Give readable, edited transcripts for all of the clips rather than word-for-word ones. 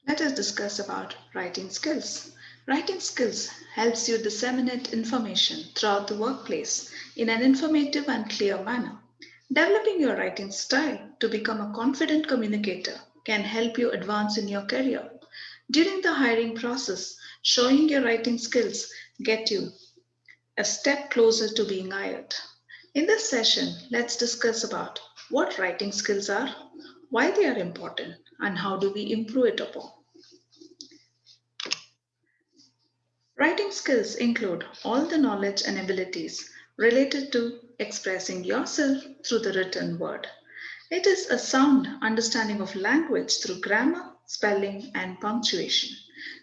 Let us discuss about writing skills. Writing skills helps you disseminate information throughout the workplace in an informative and clear manner. Developing your writing style to become a confident communicator can help you advance in your career. During the hiring process, showing your writing skills get you a step closer to being hired. In this session, let's discuss about what writing skills are, why they are important, and how do we improve it upon. Writing skills include all the knowledge and abilities related to expressing yourself through the written word. It is a sound understanding of language through grammar, spelling, and punctuation.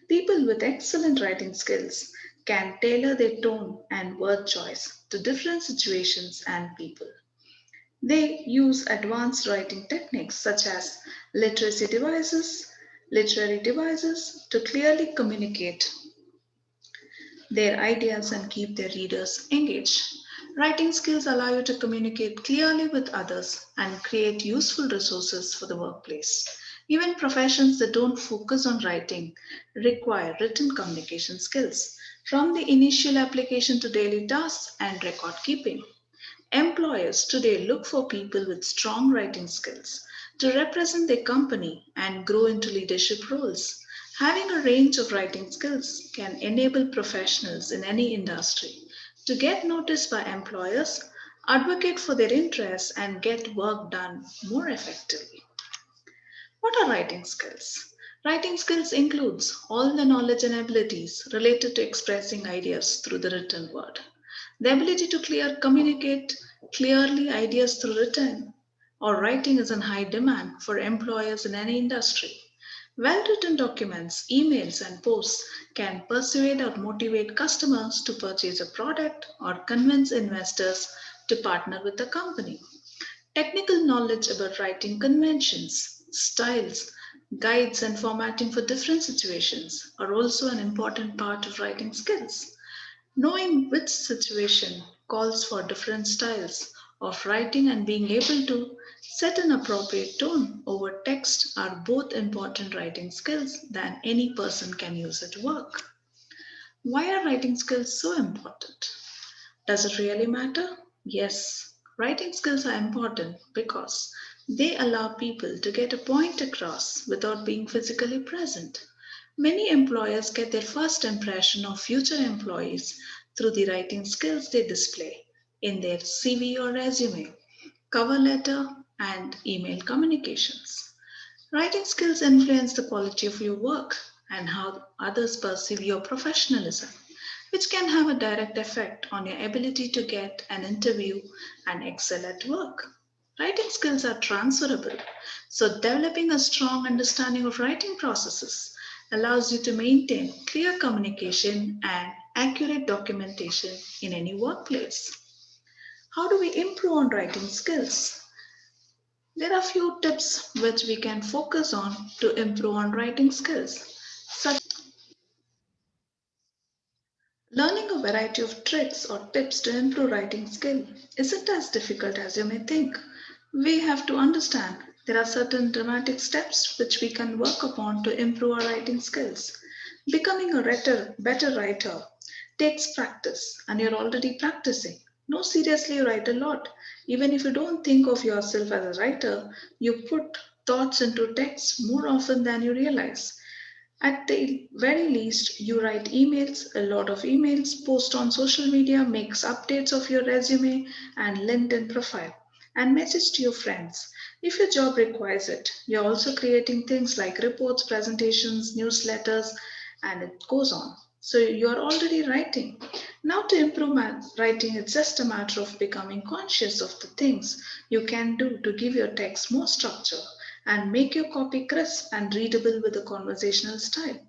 People with excellent writing skills can tailor their tone and word choice to different situations and people. They use advanced writing techniques such as literacy devices, literary devices to clearly communicate their ideas and keep their readers engaged. Writing skills allow you to communicate clearly with others and create useful resources for the workplace. Even professions that don't focus on writing require written communication skills, from the initial application to daily tasks and record keeping. Employers today look for people with strong writing skills to represent their company and grow into leadership roles. Having a range of writing skills can enable professionals in any industry to get noticed by employers, advocate for their interests, and get work done more effectively. What are writing skills? Writing skills includes all the knowledge and abilities related to expressing ideas through the written word. The ability to communicate clearly ideas through written or writing is in high demand for employers in any industry. Well written documents, emails, and posts can persuade or motivate customers to purchase a product or convince investors to partner with the company. Technical knowledge about writing conventions, styles, guides, and formatting for different situations are also an important part of writing skills. Knowing which situation calls for different styles of writing and being able to set an appropriate tone over text are both important writing skills that any person can use at work. Why are writing skills so important? Does it really matter? Yes, writing skills are important because they allow people to get a point across without being physically present. Many employers get their first impression of future employees through the writing skills they display in their CV or resume, cover letter, and email communications. Writing skills influence the quality of your work and how others perceive your professionalism, which can have a direct effect on your ability to get an interview and excel at work. Writing skills are transferable, so developing a strong understanding of writing processes allows you to maintain clear communication and accurate documentation in any workplace. How do we improve on writing skills? There are few tips which we can focus on to improve on writing skills. Such learning a variety of tricks or tips to improve writing skill isn't as difficult as you may think. We have to understand there are certain dramatic steps which we can work upon to improve our writing skills. Becoming a better writer takes practice, and you're already practicing. No, seriously, you write a lot. Even if you don't think of yourself as a writer, you put thoughts into text more often than you realize. At the very least, you write emails, a lot of emails, post on social media, makes updates of your resume and LinkedIn profile, and message to your friends. If your job requires it, you're also creating things like reports, presentations, newsletters, and it goes on. So you're already writing. Now, to improve writing, it's just a matter of becoming conscious of the things you can do to give your text more structure and make your copy crisp and readable with a conversational style.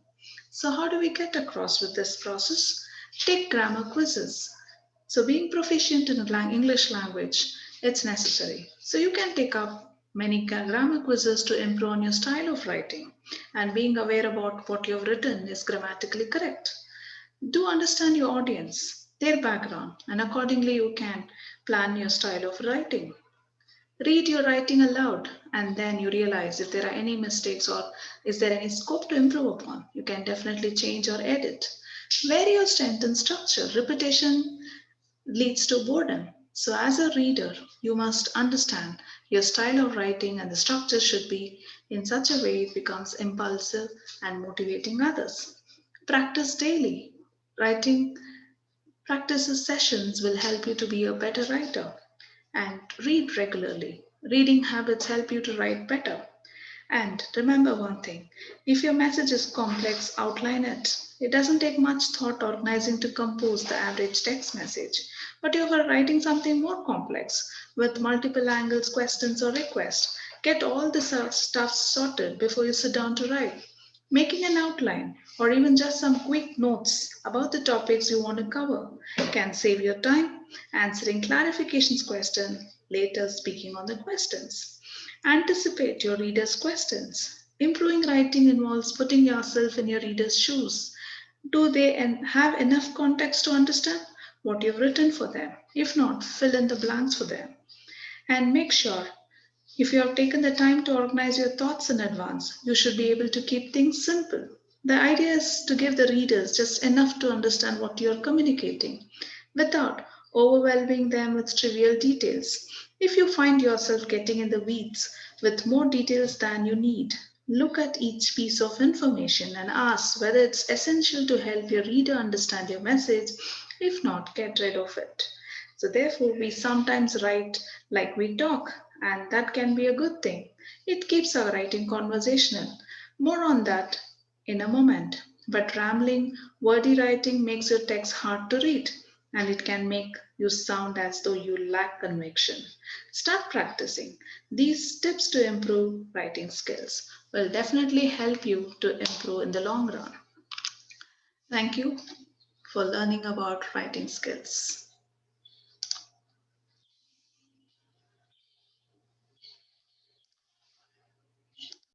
So, how do we get across with this process? Take grammar quizzes. So, being proficient in English language, it's necessary. So, you can take up many grammar quizzes to improve on your style of writing, and being aware about what you've written is grammatically correct. Do understand your audience, their background, and accordingly you can plan your style of writing. Read your writing aloud and then you realize if there are any mistakes or is there any scope to improve upon. You can definitely change or edit. Vary your strength and structure. Repetition leads to boredom. So, as a reader, you must understand your style of writing and the structure should be in such a way it becomes impulsive and motivating others. Practice daily. Writing practices sessions will help you to be a better writer and read regularly. Reading habits help you to write better. And remember one thing, if your message is complex, outline it. It doesn't take much thought organizing to compose the average text message. But if you're writing something more complex with multiple angles, questions, or requests, get all the stuff sorted before you sit down to write. Making an outline or even just some quick notes about the topics you want to cover can save your time answering clarifications question later speaking on the questions. Anticipate your reader's questions. Improving writing involves putting yourself in your reader's shoes. Do they have enough context to understand what you've written for them? If not, fill in the blanks for them. And make sure if you have taken the time to organize your thoughts in advance, you should be able to keep things simple. The idea is to give the readers just enough to understand what you are communicating without overwhelming them with trivial details. If you find yourself getting in the weeds with more details than you need, look at each piece of information and ask whether it's essential to help your reader understand your message. If not, get rid of it. So, therefore, we sometimes write like we talk, and that can be a good thing. It keeps our writing conversational. More on that in a moment. But rambling, wordy writing makes your text hard to read, and it can make you sound as though you lack conviction. Start practicing. These tips to improve writing skills will definitely help you to improve in the long run. Thank you for learning about writing skills.